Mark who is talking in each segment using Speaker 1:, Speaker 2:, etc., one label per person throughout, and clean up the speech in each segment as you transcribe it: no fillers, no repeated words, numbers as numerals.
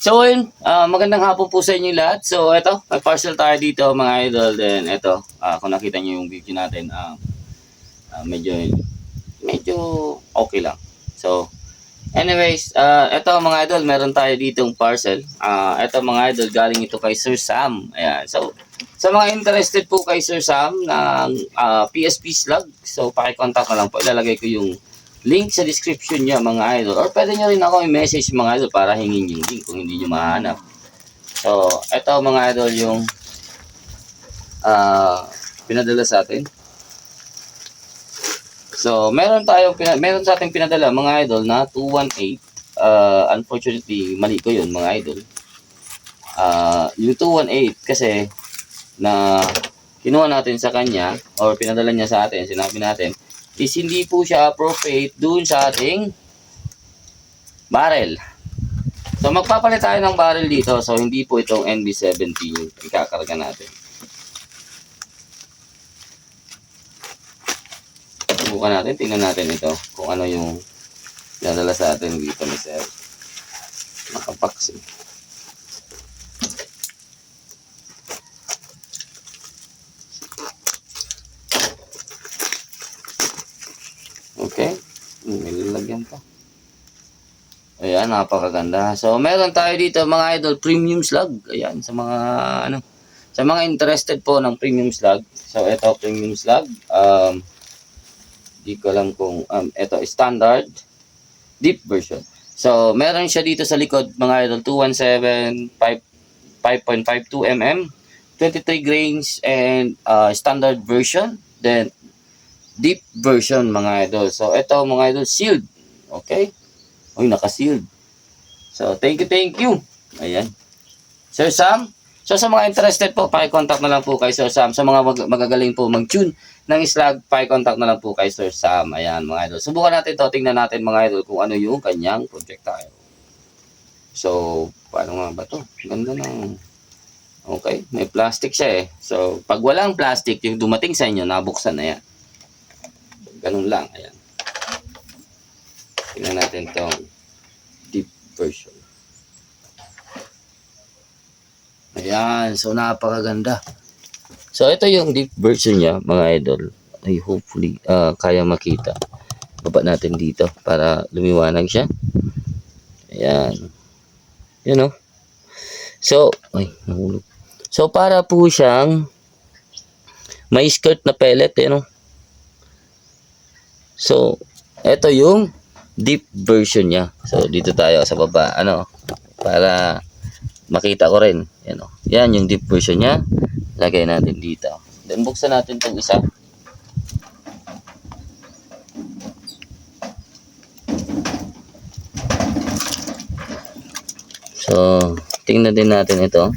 Speaker 1: So ayun, magandang hapon po sa inyo lahat. So eto, nag-parcel tayo dito mga idol. Then eto, kung nakita niyo yung video natin, medyo okay lang. So anyways, eto mga idol, meron tayo ditong parcel. Eto mga idol, galing ito kay Sir Sam. Ayan. So sa mga interested po kay Sir Sam ng PSP slug, so paki-contact na lang po. Ilalagay ko yung link sa description niya mga idol. Or pwede nyo rin ako i-message mga idol para hingin yung link kung hindi nyo mahanap. So, eto mga idol yung pinadala sa atin. So, meron sa ating pinadala mga idol na 218. Unfortunately, mali ko yun mga idol. Yung 218 kasi na kinuha natin sa kanya or pinadala niya sa atin, sinabi natin, is hindi po siya appropriate dun sa ating barrel. So magpapalit tayo ng barrel dito. So hindi po itong NB70 yung ikakarga natin. Subukan natin, tingnan natin ito kung ano yung pinadala sa atin dito ni Sir. Nakapax. Okay, may lalagyan pa. Ayan, napakaganda. So, meron tayo dito mga idol, premium slug. Ayan, sa mga interested po ng premium slug. So, ito premium slug. Di ko alam kung ito standard deep version. So, meron siya dito sa likod mga idol, 217 5.52 mm, 23 grains and standard version. Then deep version mga idol. So ito mga idol sealed. Okay? Uy, naka-sealed. So thank you. Ayan. Sir Sam. So sa mga interested po, paki-contact na lang po kay Sir Sam. Sa mga magagaling po mag-tune ng slug, paki-contact na lang po kay Sir Sam. Ayan mga idol. Subukan natin to, tingnan natin mga idol kung ano yung kanyang projectile. So paano nga ba to? Ganda ng okay, may plastic siya eh. So pag walang plastic, yung dumating sa inyo, nabuksan na yan. Ganun lang, ayan. Tingnan natin itong deep version. Ayan, so napakaganda. So ito yung deep version niya, mga idol. Ay, hopefully, kaya makita. Baba natin dito para lumiwanag siya. Ayan. You know. So, ay, nahulog. So, para po siyang may skirt na pellet, you know. So, ito yung deep version niya. So, dito tayo sa baba, para makita ko rin. Yan yung deep version niya. Lagay natin dito. Then, buksan natin itong isa. So, tingnan din natin ito.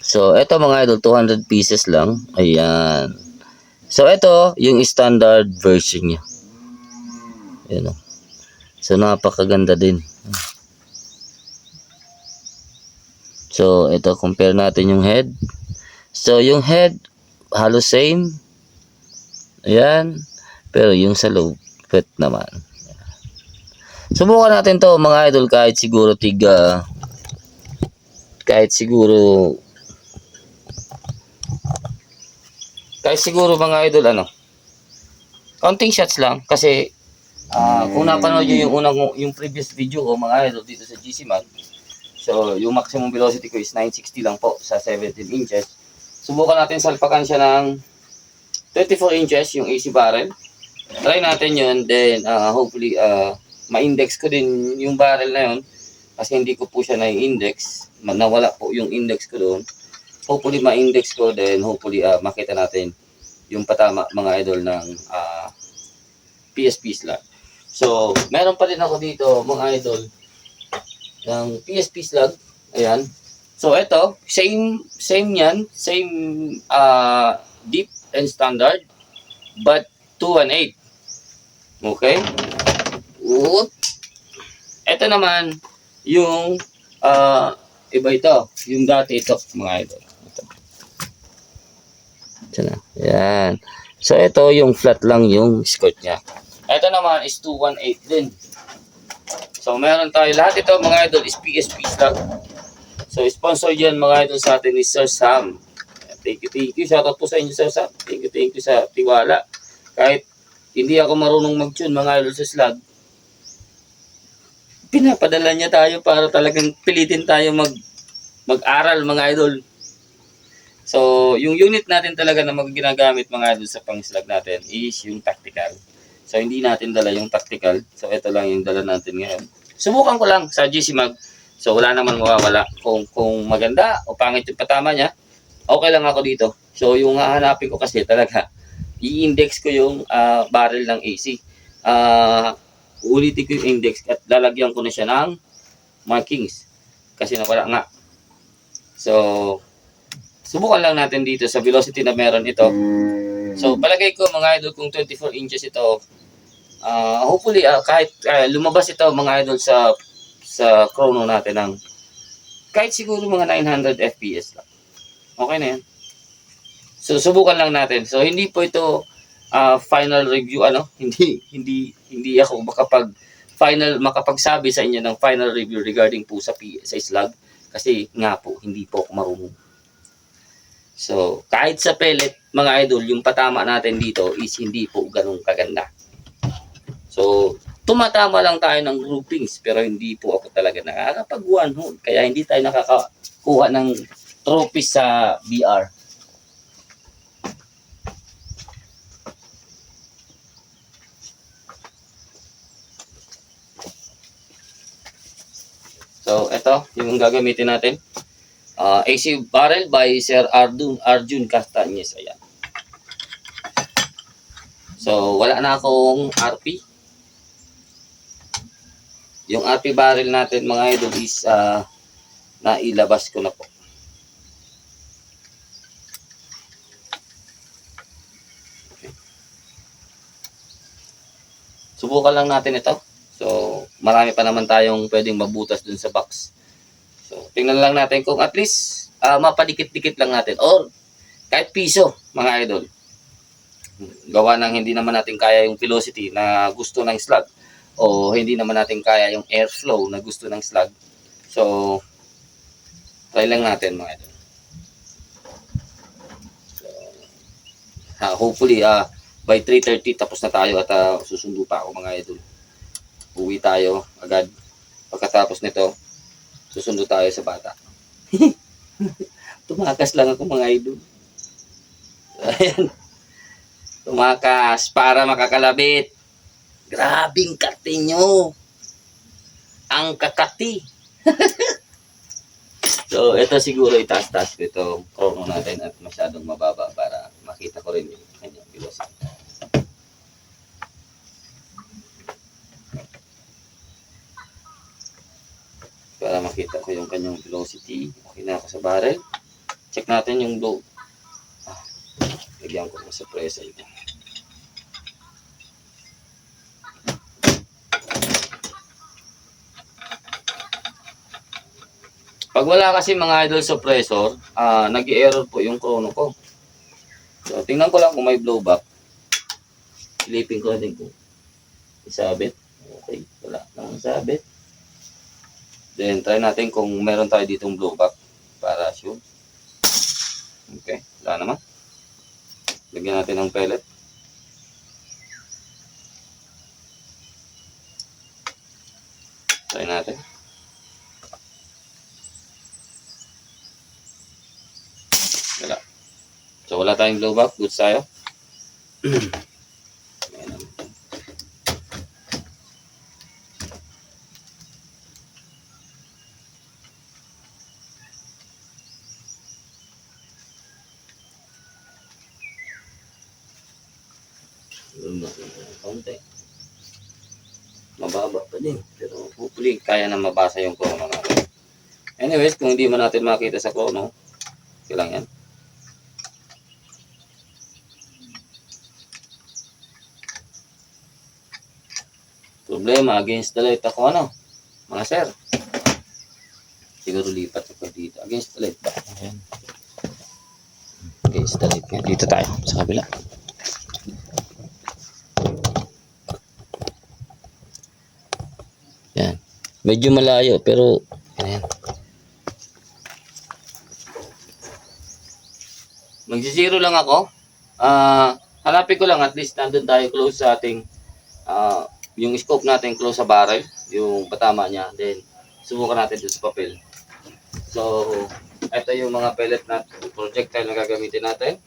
Speaker 1: So, ito mga idol, 200 pieces lang. Ayan. So, ito, yung standard version niya. Ayan o. So, napakaganda din. So, ito, compare natin yung head. So, yung head, halos same. Ayan. Pero yung sa loob, fit naman. Subukan natin to mga idol, kahit siguro mga idol counting shots lang kasi kung napanood nyo yung previous video ko mga idol dito sa GC Mag, so yung maximum velocity ko is 960 lang po sa 17 inches. Subukan natin salpakan siya ng 24 inches yung AC barrel. Try natin yun, then hopefully ma-index ko din yung barrel na yun kasi hindi ko po siya na-index, nawala po yung index ko doon. Hopefully ma-index ko, then hopefully makita natin yung patama mga idol ng PSP slug. So, meron pa rin ako dito mga idol ng PSP slug. Ayan. So, ito, same yan, same deep and standard, but 218. Okay? Ito naman yung iba ito, yung dati ito mga idol. Yan. So, ito yung flat lang yung skirt niya. Ito naman is 218 din. So, meron tayo. Lahat ito, mga idol, is PSP slug. So, sponsor yan, mga idol, sa atin is Sir Sam. Thank you. Shoutout po sa inyo, Sir Sam. Thank you sa tiwala. Kahit hindi ako marunong mag-tune, mga idol, sa slug, pinapadala niya tayo para talagang pilitin tayo mag-aral, mga idol. So, yung unit natin talaga na ginagamit, mga idol, sa pang-slug natin is yung tactical. So, hindi natin dala yung tactical. So, ito lang yung dala natin ngayon. Subukan ko lang sa GC Mag. So, wala naman mawawala. Kung maganda o pangit yung patama niya, okay lang ako dito. So, yung hahanapin ko kasi talaga, i-index ko yung barrel ng AC. Ulitin ko yung index at lalagyan ko na siya ng markings. Kasi nawala nga. So, subukan lang natin dito sa velocity na meron ito. So, palagay ko, mga idol, kung 24 inches ito, hopefully, kahit lumabas ito, mga idol, sa chrono natin ng kahit siguro mga 900 FPS lang. Okay na yan. So, subukan lang natin. So, hindi po ito final review, hindi ako makapagsabi sa inyo ng final review regarding po sa slug. Kasi nga po, hindi po ako marunong. So, kahit sa pellet, mga idol, yung patama natin dito is hindi po ganun kaganda. So, tumatama lang tayo ng groupings, pero hindi po ako talaga nakakapag one hole. Kaya hindi tayo nakakakuha ng trophy sa BR. So, ito, yung gagamitin natin. AC barrel by Sir Arjun Castañez. Ayan. So, wala na akong RP. Yung RP barrel natin, mga idol, is nailabas ko na po. Okay. Subukan lang natin ito. So, marami pa naman tayong pwedeng mabutas dun sa box. So, tingnan lang natin kung at least mapadikit-dikit lang natin. Or, kahit piso, mga idol. Gawa ng hindi naman natin kaya yung velocity na gusto ng slug. O hindi naman natin kaya yung airflow na gusto ng slug. So, try lang natin, mga idol. So, hopefully, by 3:30 tapos na tayo at susundo pa ako, mga idol. Uwi tayo agad. Pagkatapos nito, susundo tayo sa bata. Tumakas lang ako, mga idol. Ayan. Tumakas para makakalabit. Grabing kati nyo. Ang kakati. So, ito siguro itaas-taas ko itong chrono natin at masyadong mababa para makita ko rin yung kanyang velocity. Para makita ko yung kanyang velocity. Okay na ako sa barrel. Check natin yung load. Lagyan ko sa presa ito. Pag wala kasi, mga idol, suppressor, nag-i-error po yung chrono ko. So, tingnan ko lang kung may blowback. Silipin ko din kung isabit. Okay, wala nang isabit. Then, try natin kung meron tayo ditong blowback para sure. Okay, wala naman. Lagyan natin ng pellet. Try natin. Wala. So, wala tayong blowback. Goods tayo. Kaunti. Mababa pa din. Pero hopefully, kaya na mabasa yung chrono natin. Anyways, kung hindi man natin makita sa chrono, okay lang yan. Problema, against the light ako, mga sir. Siguro lipat ako dito. Against the light ba? Ayan. Against the light. Dito tayo, sa kabila. Yan. Medyo malayo pero ayan. Magsi-zero lang ako. Hanapin ko lang at least nandun tayo close sa ating yung scope natin close sa barrel, yung patama niya. Then subukan natin dito sa papel. So, ito yung mga pellet na projectile na gagamitin natin.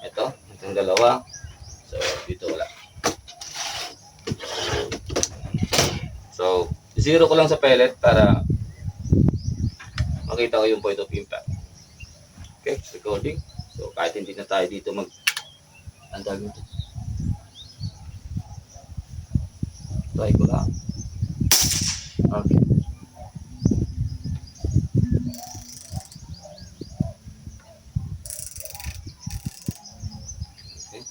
Speaker 1: Itong dalawa. So, dito wala. So, zero ko lang sa pellet para makita ko yung point of impact. Okay, recording. So, kahit hindi na tayo dito ang dami ito. Try ko lang. Okay. Okay.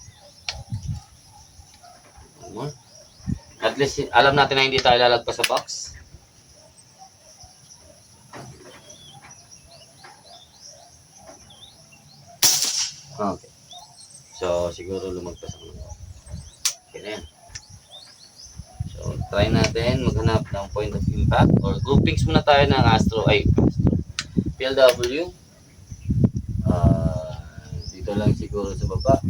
Speaker 1: One more. At least, alam natin na hindi tayo lalagpas sa box. Okay. So, siguro lumagpas ako ng box. Okay na yan. So, try natin maghanap ng point of impact or groupings muna tayo ng PLW. Dito lang siguro sa baba.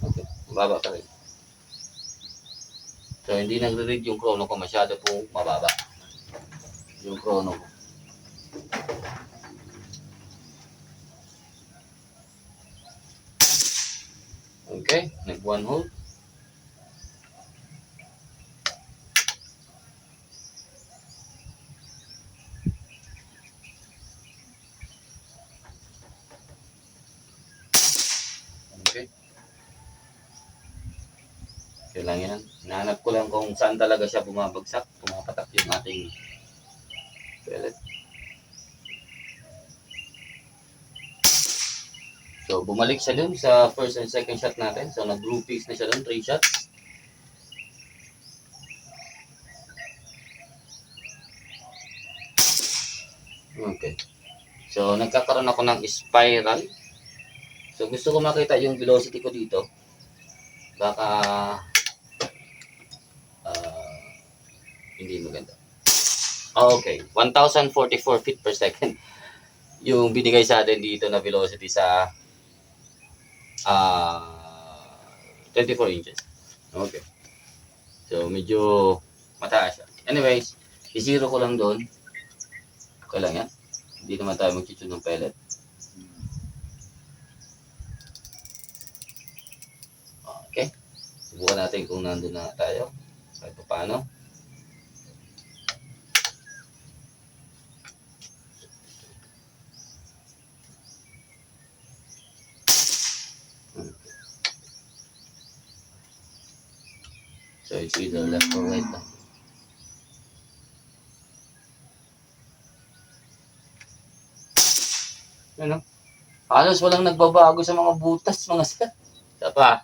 Speaker 1: Okay, mababa pa rin. So, hindi nagre-read yung chrono ko, masyado pong mababa yung chrono ko. Okay, nag-one hole. Okay. Okay lang yan. Hinahanap ko lang kung saan talaga siya bumabagsak, pumapatak yung ating pellet. So, bumalik siya dun sa first and second shot natin. So, nag-groupings na siya dun, 3 shots. Okay. So, nagkakaroon ako ng spiral. So, gusto ko makita yung velocity ko dito. Baka hindi maganda. Okay, 1,044 feet per second yung binigay sa atin dito na velocity sa 24 inches. Okay. So, medyo mataas siya. Anyways, i-zero ko lang doon. Okay lang yan. Hindi naman tayo mag-tune ng pellet. Okay. Subukan natin kung nandun na tayo. Kahit pa paano. So, it's either left or right lang. Ano? Halos walang nagbabago sa mga butas, mga sir. Isa pa.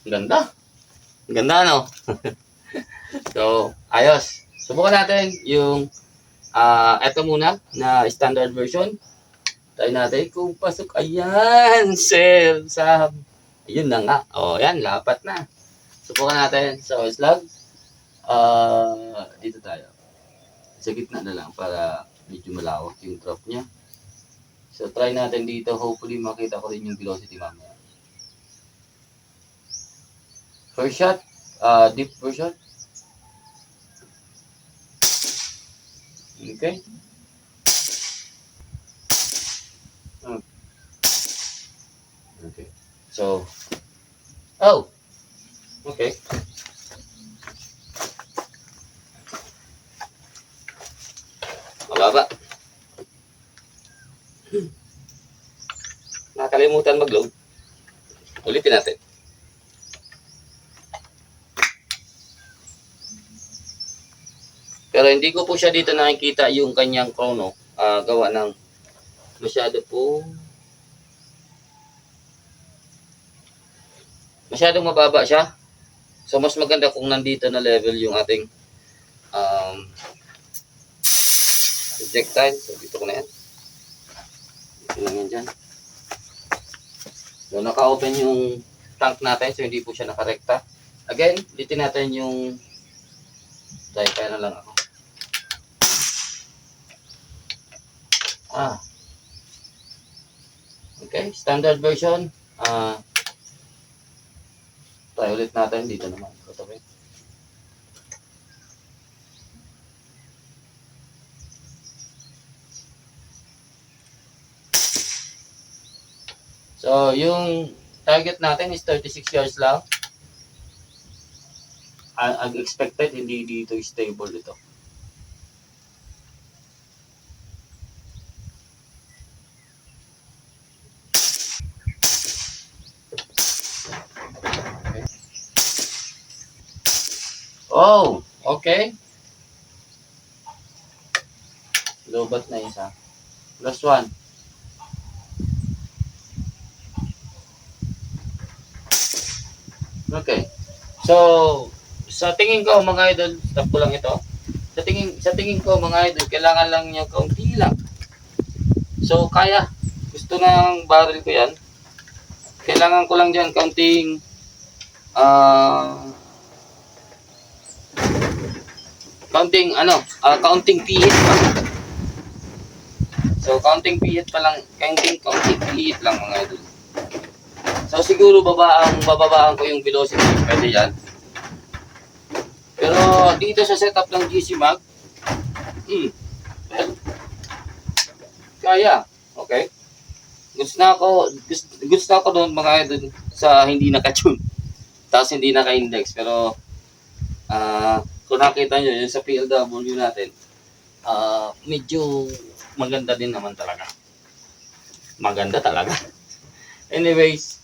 Speaker 1: Ganda. Ganda, no? So, ayos. Subukan natin yung ito muna na standard version. Try natin kung pasok. Ayan, sir. Ayun na nga. O, yan. Lapat na. Subukan natin. So, slug. Dito tayo. Sa gitna na lang para medyo malawak yung drop niya. So, try natin dito. Hopefully, makita ko rin yung velocity mamaya. First shot. Deep first shot. Okay. Okay. So, okay. Mababa. Nakalimutan mag-load. Ulitin natin. Pero hindi ko po siya dito nakikita yung kanyang chrono. Gawa ng masyadong mababa siya. So mas maganda kung nandito na level yung ating projectile. So, dito ko na yan. Dito lang yan dyan. So, naka-open yung tank natin. So, hindi po siya nakarekta. Again, ulitin natin yung kaya na lang ako. Okay, standard version. Try ulit natin dito naman. Katabi. So, yung target natin is 36 yards lang. Ang expected, hindi dito stable ito. Okay. Oh, okay. Lobat na isa. Last one. Okay. So, sa tingin ko mga idol, stop ko lang ito. Sa tingin ko mga idol, kailangan lang niya kaunti lang. So, kaya. Gusto ng barrel ko yan. Kailangan ko lang dyan kaunting kaunting pihit pa. So, kaunting pihit pa lang, kaunting pihit lang mga idol. So, siguro bababaan ko yung velocity, pwede yan. Pero, dito sa setup ng GC Mag, well, kaya, okay. Gusto na ako doon mga idol sa hindi naka-tune. Tapos hindi naka-index. Pero, kung nakita nyo, yung sa PLW natin, medyo maganda din naman talaga. Maganda talaga. Anyways,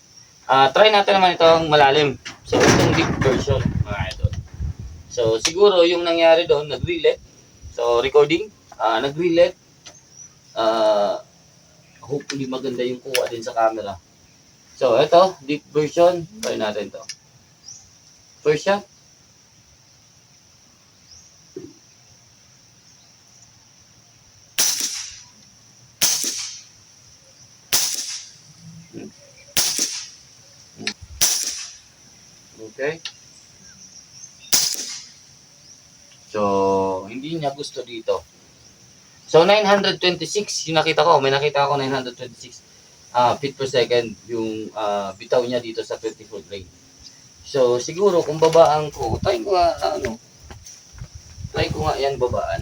Speaker 1: try natin naman itong malalim. So, itong deep version, mga idol. So, siguro yung nangyari doon, nag-relay. So, recording, nag-relay. Hopefully maganda yung kuha din sa camera. So, ito, deep version. Try natin to. First shot. Okay. So, hindi niya gusto dito. So, 926 yung nakita ko. May nakita ako 926 feet per second yung bitaw niya dito sa 24 blade. So, siguro kung babaan ko, try ko nga yan babaan.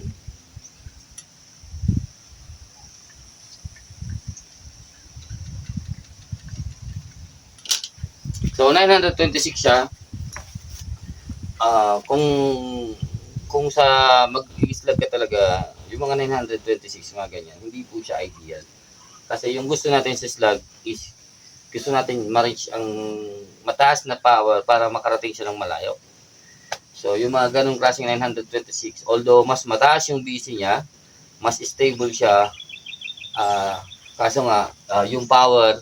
Speaker 1: So, 926 siya. Kung sa mag-i-slug ka talaga, yung mga 926 mga ganyan, hindi po siya ideal. Kasi yung gusto natin sa slug is gusto natin ma-reach ang mataas na power para makarating siya ng malayo. So, yung mga ganong klaseng 926, although mas mataas yung BC niya, mas stable siya, kaso nga, yung power,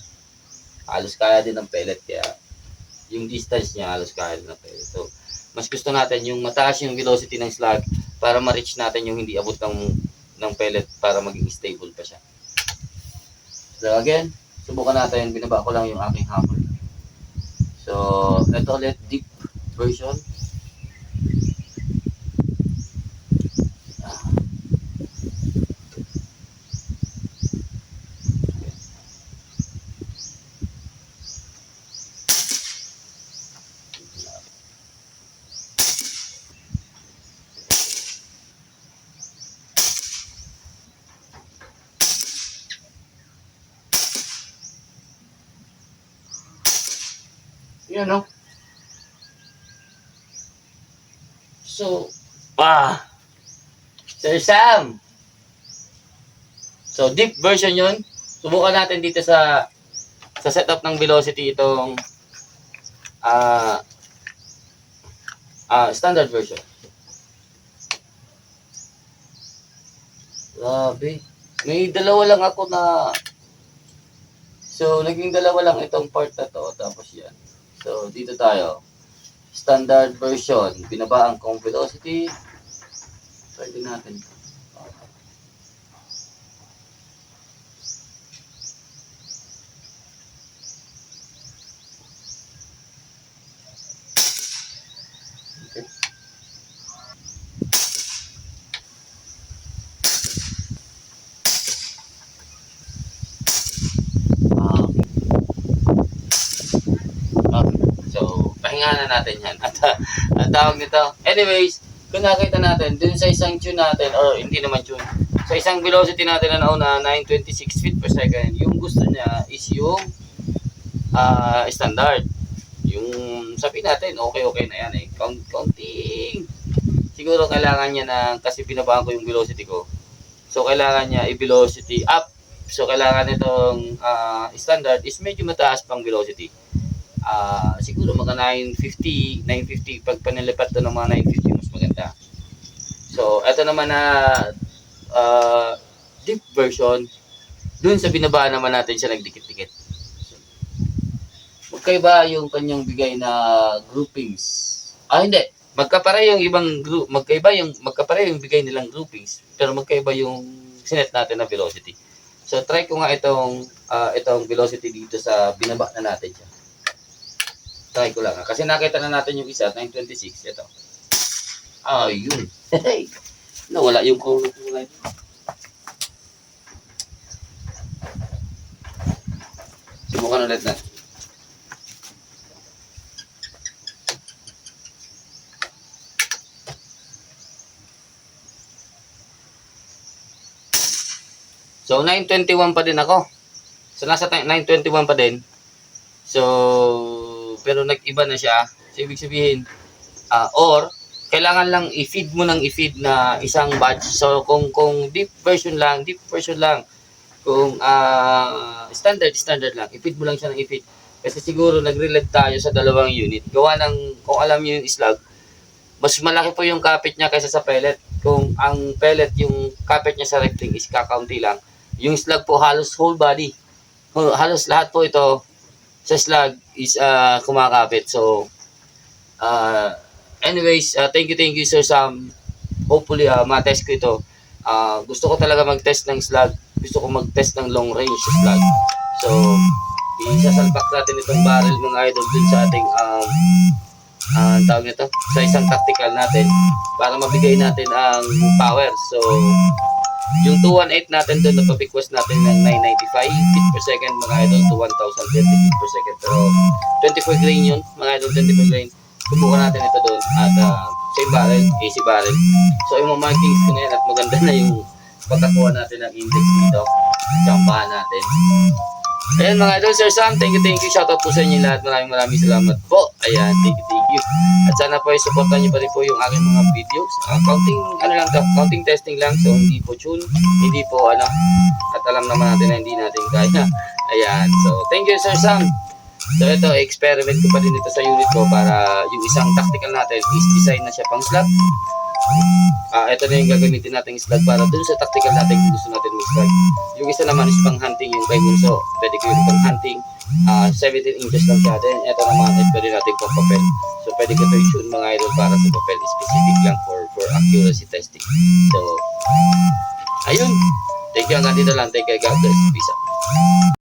Speaker 1: halos kaya din ng pellet, kaya yung distance niya, halos kaya din ng pellet. So, mas gusto natin yung mataas yung velocity ng slug para ma-reach natin yung hindi abot ng pellet para maging stable pa siya. So, again, subukan natin, binaba ko lang yung aking hammer. So, ito ulit, deep version. Yun, no? So, Sir Sam! So, deep version yun. Subukan natin dito sa setup ng velocity itong standard version. Grabe. May dalawa lang ako na naging dalawa lang itong part na to. Tapos yan. So, dito tayo. Standard version. Binabaan kong velocity. Try din natin. papahingahan na natin yan. At ang tawag nito. Anyways, kung nakita natin, dun sa isang tune natin, or hindi naman tune, sa isang velocity natin na nauna, 926 feet per second, yung gusto niya is yung standard. Yung sabi natin, okay na yan eh. Counting. Siguro kailangan niya kasi binabaan ko yung velocity ko. So, kailangan niya i-velocity up. So, kailangan itong standard is medyo mataas pang velocity. Siguro mga 950 pag panilipat to ng mga 950 mas maganda. So, ito naman na deep version, dun sa binaba naman natin siya nagdikit-dikit. So, magkaiba yung kanyang bigay na groupings. Hindi. Magkapare yung ibang group, magkaiba yung bigay nilang groupings, pero magkaiba yung sinet natin na velocity. So, try ko nga itong velocity dito sa binaba na natin siya. Try ko lang. Kasi nakita na natin yung isa, 926. Ito. Yun. Nawala yung kulot mo ngayon. Subukan ulit na. So, 921 pa din ako. So, nasa 921 pa din. So, pero nag-iba na siya. So, ibig sabihin, or, kailangan lang i-feed mo ng i-feed na isang batch. So, kung deep version lang. Kung standard lang. I-feed mo lang siya ng i-feed. Kasi siguro nag-relate tayo sa dalawang unit. Gawa ng, kung alam niyo yung slug, mas malaki po yung kapit niya kaysa sa pellet. Kung ang pellet, yung kapit niya sa recting is kakaunti lang. Yung slug po halos whole body. Halos lahat po ito sa slug is kumakapit. So, anyways, thank you Sir Sam. Hopefully, ma-test ko ito. Gusto ko talaga mag-test ng slug. Gusto ko mag-test ng long range slug. So, isasalpak natin itong barrel mga idol dun sa ating ang tawag nito sa isang tactical natin para mabigay natin ang power. So, yung 218 natin doon, napapikwas natin ng 995 feet per second mga idol to 1030 feet per second. Pero 24 grain yun mga idol, 24 grain. Subukan natin ito doon at same barrel, AC barrel. So yung mga markings ko na yan at maganda na yung pagkakuha natin ng index dito. Jambahan natin. Ayan mga idol, Sir Sam, thank you. Shoutout po sa inyo lahat. Maraming salamat po. Ayan, thank you. At sana po ay supportan niyo pa rin po yung aking mga videos. Counting testing lang. So, hindi po tune, hindi po At alam naman natin na hindi natin kaya. Ayan, so thank you Sir Sam. So, ito, experiment ko pa din ito sa unit ko para yung isang tactical natin is design na siya pang slug. Ito na yung gagamitin nating slug para dun sa tactical natin kung gusto natin mag-slug. Yung isa naman is pang hunting yung kay Bunso. Pwede ko yung pang hunting. 17 inches lang siya. Then ito naman is pwede natin pang papel. So pwede ko ito i-tune mga idol para sa papel. Specific lang for accuracy testing. So, ayun. Thank you. Hanggang dito lang. Take care. God bless. Peace out.